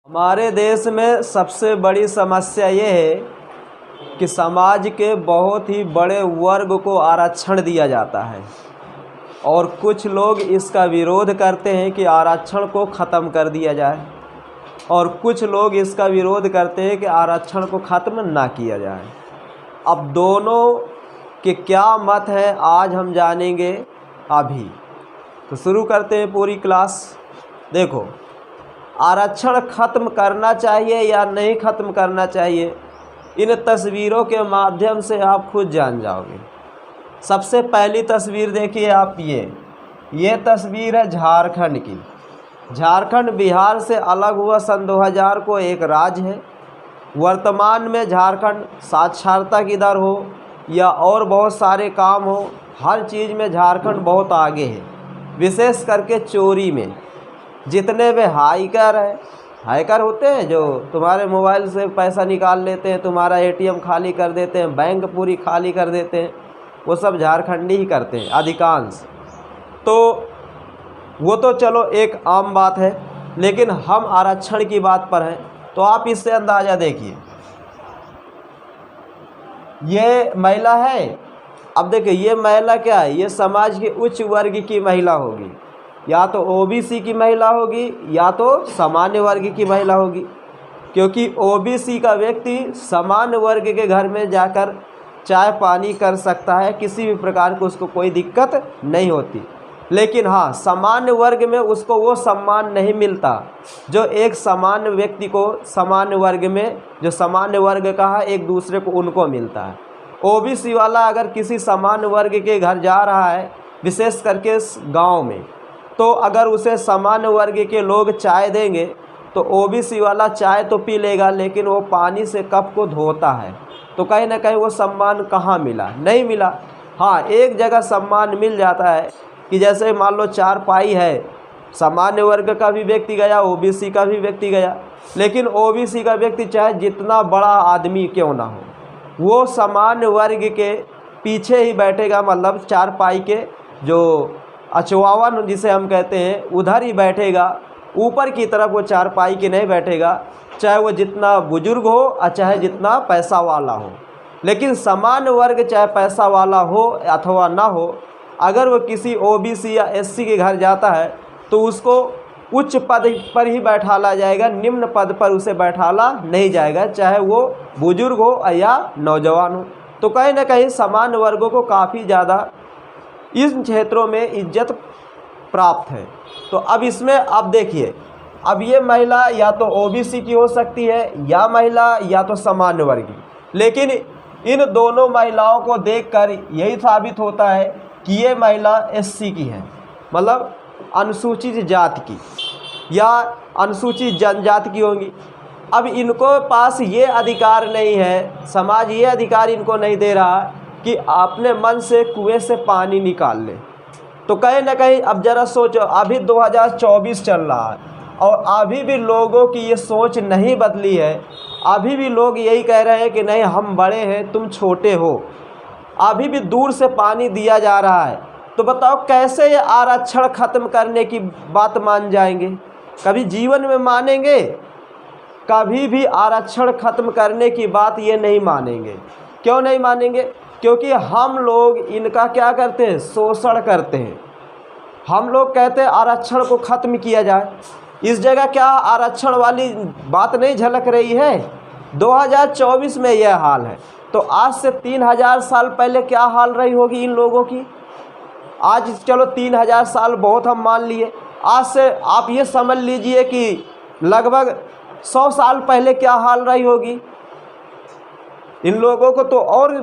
हमारे देश में सबसे बड़ी समस्या ये है कि समाज के बहुत ही बड़े वर्ग को आरक्षण दिया जाता है और कुछ लोग इसका विरोध करते हैं कि आरक्षण को ख़त्म कर दिया जाए और कुछ लोग इसका विरोध करते हैं कि आरक्षण को ख़त्म ना किया जाए। अब दोनों के क्या मत हैं आज हम जानेंगे अभी। तो शुरू करते हैं पूरी क्लास। देखो, आरक्षण ख़त्म करना चाहिए या नहीं ख़त्म करना चाहिए, इन तस्वीरों के माध्यम से आप खुद जान जाओगे। सबसे पहली तस्वीर देखिए आप, ये तस्वीर है झारखंड की। झारखंड बिहार से अलग हुआ सन 2000 को एक राज्य है। वर्तमान में झारखंड साक्षरता की दर हो या और बहुत सारे काम हो, हर चीज़ में झारखंड बहुत आगे है। विशेष करके चोरी में जितने भी हैकर होते हैं जो तुम्हारे मोबाइल से पैसा निकाल लेते हैं, तुम्हारा एटीएम खाली कर देते हैं, बैंक पूरी खाली कर देते हैं, वो सब झारखंडी ही करते हैं अधिकांश। तो वो तो चलो एक आम बात है, लेकिन हम आरक्षण की बात पर हैं। तो आप इससे अंदाज़ा देखिए, ये महिला है। अब देखिए ये महिला क्या है, ये समाज के उच्च वर्ग की महिला होगी, या तो ओबीसी की महिला होगी या तो सामान्य वर्ग की महिला होगी, क्योंकि ओबीसी का व्यक्ति सामान्य वर्ग के घर में जाकर चाय पानी कर सकता है, किसी भी प्रकार की उसको कोई दिक्कत नहीं होती। लेकिन हाँ, सामान्य वर्ग में उसको वो सम्मान नहीं मिलता जो एक सामान्य व्यक्ति को सामान्य वर्ग में, जो सामान्य वर्ग का है, एक दूसरे को उनको मिलता है। ओबीसी वाला अगर किसी सामान्य वर्ग के घर जा रहा है, विशेष करके गांव में, तो अगर उसे सामान्य वर्ग के लोग चाय देंगे तो ओबीसी वाला चाय तो पी लेगा, लेकिन वो पानी से कप को धोता है। तो कहीं ना कहीं वो सम्मान कहाँ मिला? नहीं मिला। हाँ, एक जगह सम्मान मिल जाता है कि जैसे मान लो चारपाई है, सामान्य वर्ग का भी व्यक्ति गया, ओबीसी का भी व्यक्ति गया, लेकिन ओबीसी का व्यक्ति चाहे जितना बड़ा आदमी क्यों ना हो, वो सामान्य वर्ग के पीछे ही बैठेगा, मतलब चारपाई के जो अचवावन जिसे हम कहते हैं उधर ही बैठेगा, ऊपर की तरफ वो चारपाई के नहीं बैठेगा, चाहे वो जितना बुजुर्ग हो और चाहे जितना पैसा वाला हो। लेकिन सामान्य वर्ग चाहे पैसा वाला हो अथवा ना हो, अगर वो किसी ओबीसी या एससी के घर जाता है तो उसको उच्च पद पर ही बैठाला जाएगा, निम्न पद पर उसे बैठाला नहीं जाएगा, चाहे वो बुजुर्ग हो या नौजवान हो। तो कहीं ना कहीं सामान्य वर्गों को काफ़ी ज़्यादा इन क्षेत्रों में इज्जत प्राप्त है। तो अब इसमें अब देखिए, अब ये महिला या तो ओबीसी की हो सकती है या महिला या तो सामान्य वर्ग की, लेकिन इन दोनों महिलाओं को देखकर यही साबित होता है कि ये महिला एससी की है, मतलब अनुसूचित जाति की या अनुसूचित जनजाति की होंगी। अब इनको पास ये अधिकार नहीं है, समाज ये अधिकार इनको नहीं दे रहा कि अपने मन से कुएं से पानी निकाल ले। तो कहीं ना कहीं अब ज़रा सोचो, अभी 2024 चल रहा है और अभी भी लोगों की ये सोच नहीं बदली है। अभी भी लोग यही कह रहे हैं कि नहीं, हम बड़े हैं, तुम छोटे हो। अभी भी दूर से पानी दिया जा रहा है। तो बताओ कैसे ये आरक्षण ख़त्म करने की बात मान जाएंगे? कभी जीवन में मानेंगे? कभी भी आरक्षण ख़त्म करने की बात ये नहीं मानेंगे। क्यों नहीं मानेंगे? क्योंकि हम लोग इनका क्या करते हैं? शोषण करते हैं। हम लोग कहते हैं आरक्षण को ख़त्म किया जाए। इस जगह क्या आरक्षण वाली बात नहीं झलक रही है? 2024 में यह हाल है, तो आज से 3000 साल पहले क्या हाल रही होगी इन लोगों की? आज चलो 3000 साल बहुत हम मान लिए, आज से आप ये समझ लीजिए कि लगभग 100 साल पहले क्या हाल रही होगी। इन लोगों को तो और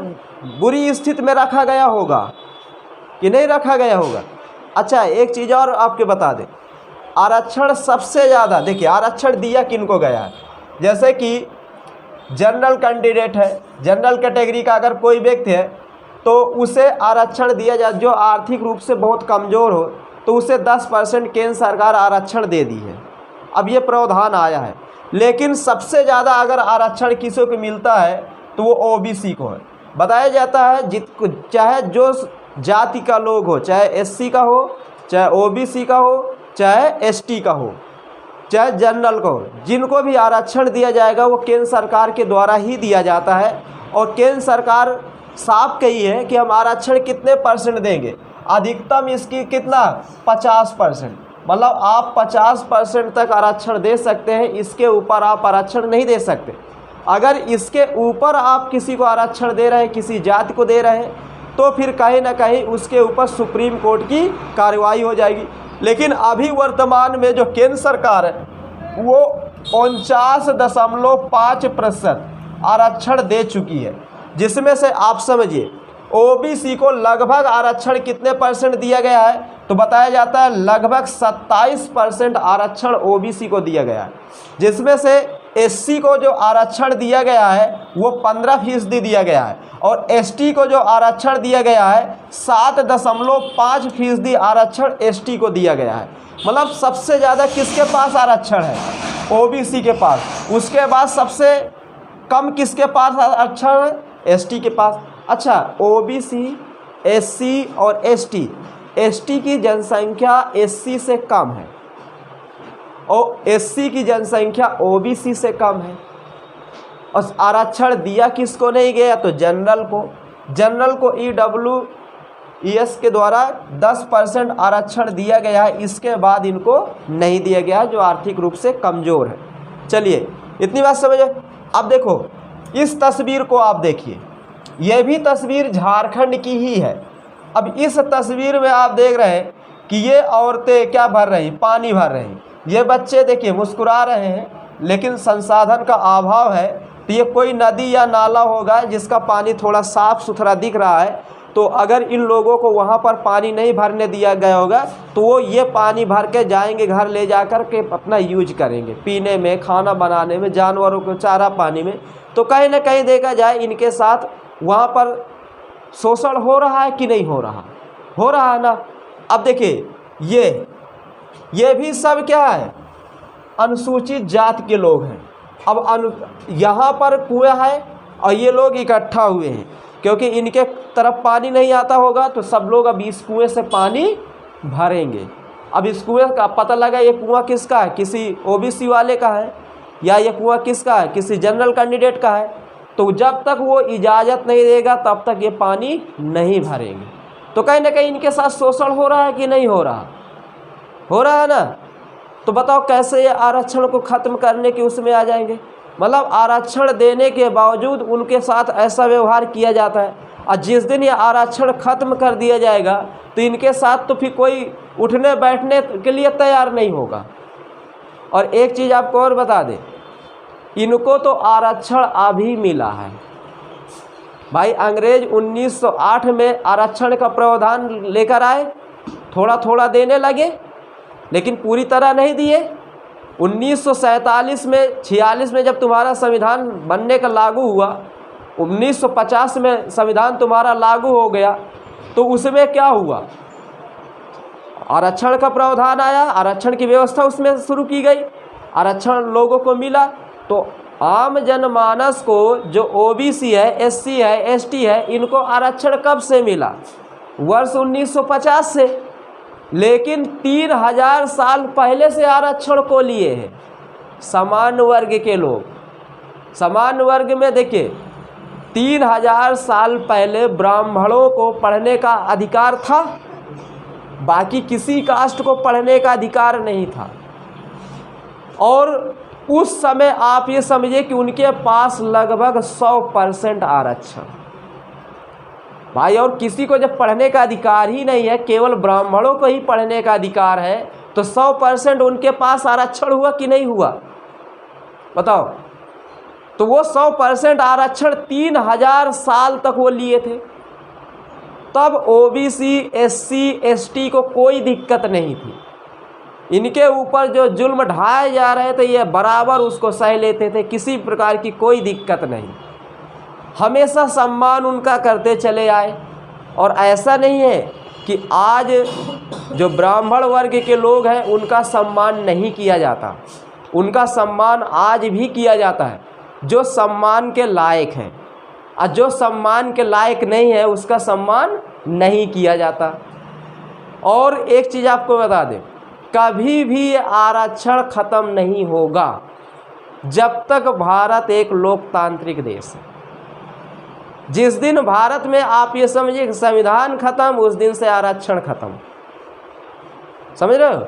बुरी स्थिति में रखा गया होगा कि नहीं रखा गया होगा। अच्छा, एक चीज़ और आपके बता दें, आरक्षण सबसे ज़्यादा देखिए आरक्षण दिया किनको गया है। जैसे कि जनरल कैंडिडेट है, जनरल कैटेगरी का अगर कोई व्यक्ति है तो उसे आरक्षण दिया जाए। जो आर्थिक रूप से बहुत कमज़ोर हो तो उसे 10% केंद्र सरकार आरक्षण दे दी है। अब ये प्रावधान आया है, लेकिन सबसे ज़्यादा अगर आरक्षण किसी को मिलता है तो वो ओबीसी को है। बताया जाता है चाहे जो जाति का लोग हो, चाहे एससी का हो, चाहे ओबीसी का हो, चाहे एसटी का हो, चाहे जनरल को, जिनको भी आरक्षण दिया जाएगा वो केंद्र सरकार के द्वारा ही दिया जाता है। और केंद्र सरकार साफ कही है कि हम आरक्षण कितने % देंगे, अधिकतम इसकी कितना 50%, मतलब आप 50% तक आरक्षण दे सकते हैं, इसके ऊपर आप आरक्षण नहीं दे सकते। अगर इसके ऊपर आप किसी को आरक्षण दे रहे हैं, किसी जाति को दे रहे हैं, तो फिर कहीं ना कहीं उसके ऊपर सुप्रीम कोर्ट की कार्रवाई हो जाएगी। लेकिन अभी वर्तमान में जो केंद्र सरकार है वो 49.5% आरक्षण दे चुकी है, जिसमें से आप समझिए ओबीसी को लगभग आरक्षण कितने % दिया गया है, तो बताया जाता है लगभग 27% आरक्षण ओबीसी को दिया गया है, जिसमें से एससी को जो आरक्षण दिया गया है वो 15% दिया गया है, और एसटी को जो आरक्षण दिया गया है 7.5% आरक्षण एसटी को दिया गया है। मतलब सबसे ज़्यादा किसके पास आरक्षण है, ओबीसी के पास। उसके बाद सबसे कम किसके पास आरक्षण है, एसटी के पास। अच्छा, ओबीसी, एससी और एसटी की जनसंख्या एससी से कम है और एससी की जनसंख्या ओबीसी से कम है। और आरक्षण दिया किसको नहीं गया, तो जनरल को। जनरल को EWES के द्वारा 10% आरक्षण दिया गया है, इसके बाद इनको नहीं दिया गया है, जो आर्थिक रूप से कमज़ोर है। चलिए इतनी बात समझो। अब देखो इस तस्वीर को आप देखिए, यह भी तस्वीर झारखंड की ही है। अब इस तस्वीर में आप देख रहे हैं कि ये औरतें क्या भर रही, पानी भर रही। ये बच्चे देखिए मुस्कुरा रहे हैं, लेकिन संसाधन का अभाव है, तो ये कोई नदी या नाला होगा जिसका पानी थोड़ा साफ़ सुथरा दिख रहा है। तो अगर इन लोगों को वहाँ पर पानी नहीं भरने दिया गया होगा तो वो ये पानी भर के जाएंगे घर, ले जाकर के अपना यूज करेंगे, पीने में, खाना बनाने में, जानवरों को चारा पानी में। तो कहीं ना कहीं देखा जाए इनके साथ वहाँ पर शोषण हो रहा है कि नहीं हो रहा, हो रहा है ना। अब देखिए ये भी सब क्या है, अनुसूचित जाति के लोग हैं। अब यहाँ पर कुआं है और ये लोग इकट्ठा हुए हैं, क्योंकि इनके तरफ पानी नहीं आता होगा, तो सब लोग अब इस कुएं से पानी भरेंगे। अब इस कुएं का पता लगा ये कुआं किसका है, किसी ओबीसी वाले का है, या ये कुआं किसका है, किसी जनरल कैंडिडेट का है। तो जब तक वो इजाज़त नहीं देगा तब तक ये पानी नहीं भरेंगे। तो कहीं ना कहीं इनके साथ शोषण हो रहा है कि नहीं हो रहा, हो रहा है ना। तो बताओ कैसे ये आरक्षण को ख़त्म करने के उसमें आ जाएंगे। मतलब आरक्षण देने के बावजूद उनके साथ ऐसा व्यवहार किया जाता है, और जिस दिन ये आरक्षण ख़त्म कर दिया जाएगा तो इनके साथ तो फिर कोई उठने बैठने के लिए तैयार नहीं होगा। और एक चीज़ आपको और बता दें, इनको तो आरक्षण अभी मिला है भाई। अंग्रेज 1908 में आरक्षण का प्रावधान लेकर आए, थोड़ा थोड़ा देने लगे, लेकिन पूरी तरह नहीं दिए। 1947 में 46 में जब तुम्हारा संविधान बनने का लागू हुआ, 1950 में संविधान तुम्हारा लागू हो गया, तो उसमें क्या हुआ, आरक्षण का प्रावधान आया, आरक्षण की व्यवस्था उसमें शुरू की गई, आरक्षण लोगों को मिला। तो आम जनमानस को जो ओबीसी है, एससी है, एसटी है, इनको आरक्षण कब से मिला, वर्ष 1950 से। लेकिन 3000 साल पहले से आरक्षण को लिए हैं सामान्य वर्ग के लोग। सामान्य वर्ग में देखिए 3000 साल पहले ब्राह्मणों को पढ़ने का अधिकार था, बाकी किसी कास्ट को पढ़ने का अधिकार नहीं था। और उस समय आप ये समझिए कि उनके पास लगभग 100% आरक्षण भाई। और किसी को जब पढ़ने का अधिकार ही नहीं है, केवल ब्राह्मणों को ही पढ़ने का अधिकार है, तो 100% उनके पास आरक्षण हुआ कि नहीं हुआ, बताओ। तो वो 100% आरक्षण 3000 साल तक वो लिए थे। तब ओबीसी, एससी, एसटी को कोई दिक्कत नहीं थी। इनके ऊपर जो जुल्म ढाए जा रहे थे ये बराबर उसको सह लेते थे, किसी प्रकार की कोई दिक्कत नहीं। हमेशा सम्मान उनका करते चले आए। और ऐसा नहीं है कि आज जो ब्राह्मण वर्ग के लोग हैं उनका सम्मान नहीं किया जाता, उनका सम्मान आज भी किया जाता है, जो सम्मान के लायक हैं। और जो सम्मान के लायक नहीं है उसका सम्मान नहीं किया जाता। और एक चीज़ आपको बता दें, कभी भी आरक्षण खत्म नहीं होगा जब तक भारत एक लोकतांत्रिक देश है। जिस दिन भारत में आप ये समझिए कि संविधान खत्म, उस दिन से आरक्षण खत्म। समझ रहे हो?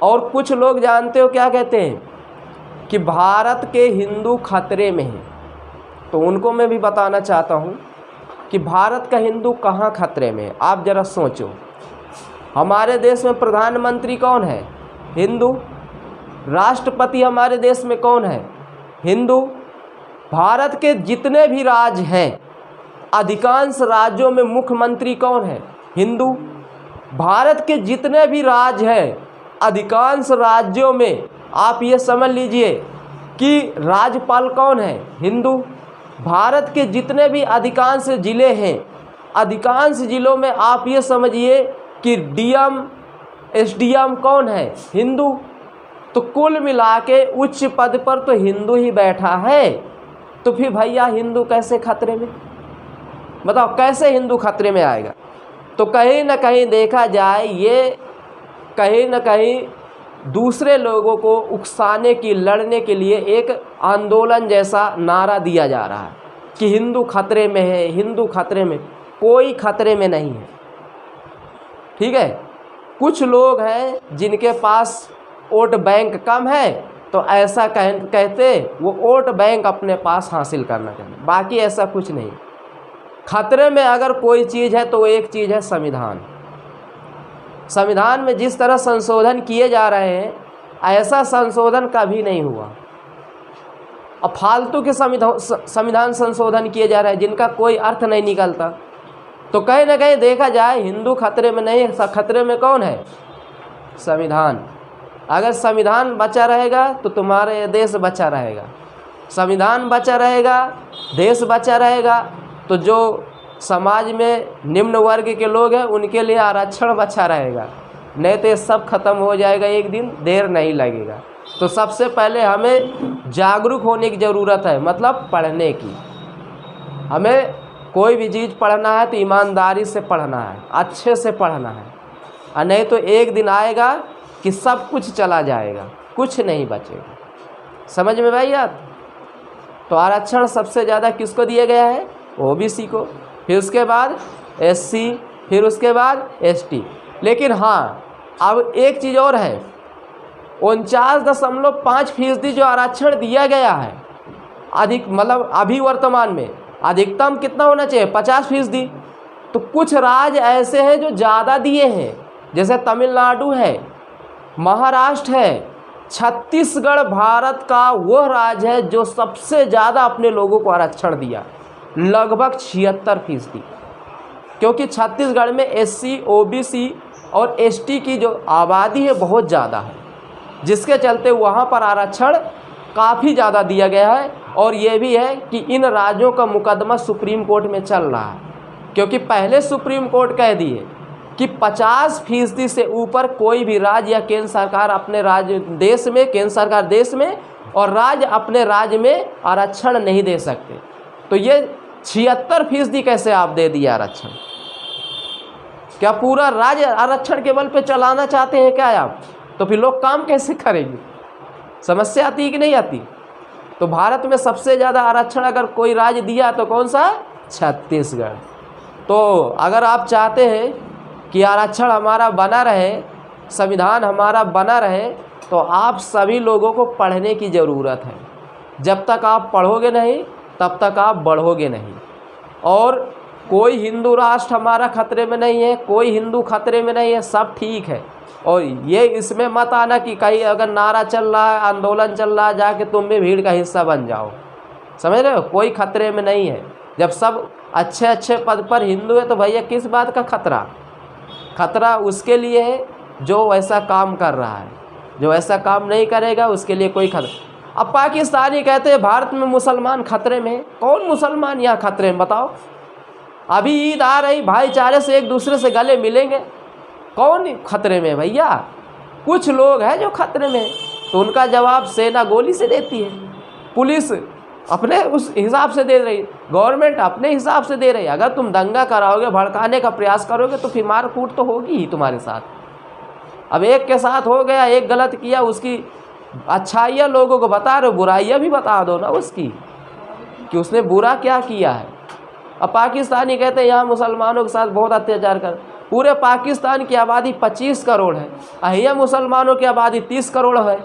और कुछ लोग जानते हो क्या कहते हैं कि भारत के हिंदू खतरे में हैं। तो उनको मैं भी बताना चाहता हूँ कि भारत का हिंदू कहाँ खतरे में है। आप ज़रा सोचो, हमारे देश में प्रधानमंत्री कौन है? हिंदू। राष्ट्रपति हमारे देश में कौन है? हिंदू। भारत के जितने भी राज्य हैं, अधिकांश राज्यों में मुख्यमंत्री कौन है? हिंदू। भारत के जितने भी राज्य हैं, अधिकांश राज्यों में आप ये समझ लीजिए कि राज्यपाल कौन है? हिंदू। भारत के जितने भी अधिकांश ज़िले हैं, अधिकांश ज़िलों में आप ये समझिए कि डीएम एसडीएम कौन है? हिंदू। तो कुल मिला के उच्च पद पर तो हिंदू ही बैठा है। तो फिर भैया हिंदू कैसे खतरे में? बताओ कैसे हिंदू खतरे में आएगा? तो कहीं ना कहीं देखा जाए, ये कहीं ना कहीं दूसरे लोगों को उकसाने की, लड़ने के लिए एक आंदोलन जैसा नारा दिया जा रहा है कि हिंदू खतरे में है, हिंदू खतरे में। कोई खतरे में नहीं है, ठीक है। कुछ लोग हैं जिनके पास वोट बैंक कम है, तो ऐसा कहते वो वोट बैंक अपने पास हासिल करना चाहिए, बाकी ऐसा कुछ नहीं। खतरे में अगर कोई चीज़ है तो वो एक चीज़ है संविधान। संविधान में जिस तरह संशोधन किए जा रहे हैं, ऐसा संशोधन कभी नहीं हुआ। अब फालतू के संविधान संशोधन किए जा रहे हैं जिनका कोई अर्थ नहीं निकलता। तो कहीं ना कहीं देखा जाए हिंदू खतरे में नहीं है। खतरे में कौन है? संविधान। अगर संविधान बचा रहेगा तो तुम्हारे देश बचा रहेगा। संविधान बचा रहेगा, देश बचा रहेगा, तो जो समाज में निम्न वर्ग के लोग हैं उनके लिए आरक्षण बचा रहेगा। नहीं तो ये सब खत्म हो जाएगा एक दिन, देर नहीं लगेगा। तो सबसे पहले हमें जागरूक होने की ज़रूरत है, मतलब पढ़ने की। हमें कोई भी चीज़ पढ़ना है तो ईमानदारी से पढ़ना है, अच्छे से पढ़ना है, और नहीं तो एक दिन आएगा कि सब कुछ चला जाएगा, कुछ नहीं बचेगा। समझ में भाई यार? तो आरक्षण सबसे ज़्यादा किसको दिया गया है? ओबीसी को, फिर उसके बाद एससी, फिर उसके बाद एसटी। लेकिन हाँ, अब एक चीज़ और है, 49.5% जो आरक्षण दिया गया है, अधिक मतलब अभी वर्तमान में अधिकतम कितना होना चाहिए? 50%। तो कुछ राज्य ऐसे हैं जो ज़्यादा दिए हैं, जैसे तमिलनाडु है, महाराष्ट्र है, छत्तीसगढ़ भारत का वह राज्य है जो सबसे ज़्यादा अपने लोगों को आरक्षण दिया, लगभग 76%। क्योंकि छत्तीसगढ़ में एससी, ओबीसी और एसटी की जो आबादी है बहुत ज़्यादा है, जिसके चलते वहाँ पर आरक्षण काफ़ी ज़्यादा दिया गया है। और ये भी है कि इन राज्यों का मुकदमा सुप्रीम कोर्ट में चल रहा है, क्योंकि पहले सुप्रीम कोर्ट कह दिए कि 50% से ऊपर कोई भी राज्य या केंद्र सरकार अपने राज्य देश में, केंद्र सरकार देश में और राज्य अपने राज्य में आरक्षण नहीं दे सकते। तो ये 76% कैसे आप दे दिए आरक्षण? क्या पूरा राज्य आरक्षण के बल पे चलाना चाहते हैं क्या आप? तो फिर लोग काम कैसे करेंगे? समस्या आती कि नहीं आती? तो भारत में सबसे ज़्यादा आरक्षण अगर कोई राज्य दिया तो कौन सा? छत्तीसगढ़। तो अगर आप चाहते हैं कि आरक्षण हमारा बना रहे, संविधान हमारा बना रहे, तो आप सभी लोगों को पढ़ने की ज़रूरत है। जब तक आप पढ़ोगे नहीं तब तक आप बढ़ोगे नहीं। और कोई हिंदू राष्ट्र हमारा खतरे में नहीं है, कोई हिंदू खतरे में नहीं है, सब ठीक है। और ये इसमें मत आना कि कहीं अगर नारा चल रहा है, आंदोलन चल रहा है, जाके तुम भी भीड़ का हिस्सा बन जाओ। समझ रहे हो? कोई खतरे में नहीं है। जब सब अच्छे अच्छे पद पर हिंदू है तो भैया किस बात का खतरा? खतरा उसके लिए है जो ऐसा काम कर रहा है, जो ऐसा काम नहीं करेगा उसके लिए कोई खतरा। अब पाकिस्तानी कहते हैं भारत में मुसलमान खतरे में। कौन मुसलमान यहाँ खतरे में? बताओ। अभी ईद आ रही, भाईचारे से एक दूसरे से गले मिलेंगे, कौन खतरे में भैया? कुछ लोग हैं जो खतरे में। तो उनका जवाब सेना गोली से देती है, पुलिस अपने उस हिसाब से दे रही, गवर्नमेंट अपने हिसाब से दे रही। अगर तुम दंगा कराओगे, भड़काने का प्रयास करोगे तो फिर मार कूट तो होगी ही तुम्हारे साथ। अब एक के साथ हो गया, एक गलत किया, उसकी अच्छाइयाँ लोगों को बता रहे हो, बुराइयाँ भी बता दो ना उसकी कि उसने बुरा क्या किया है। अब पाकिस्तानी कहते हैं यहाँ मुसलमानों के साथ बहुत अत्याचार कर। पूरे पाकिस्तान की आबादी 25 करोड़ है, यहाँ मुसलमानों की आबादी 30 करोड़ है,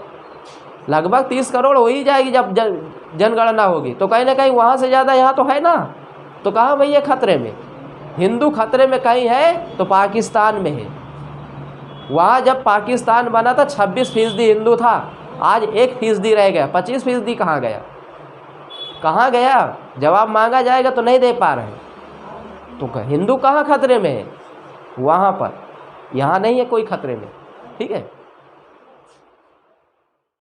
लगभग 30 करोड़ हो ही जाएगी जब जनगणना होगी। तो कहीं ना कहीं वहाँ से ज़्यादा यहाँ तो है ना। तो कहाँ भैया खतरे में, हिंदू खतरे में कहीं है तो पाकिस्तान में है। वहाँ जब पाकिस्तान बना था 26% हिंदू था, आज 1% रह गया, 25% कहाँ गया, कहाँ गया? जवाब मांगा जाएगा तो नहीं दे पा रहे। तो हिंदू कहाँ खतरे में है? वहाँ पर, यहाँ नहीं है कोई खतरे में। ठीक है।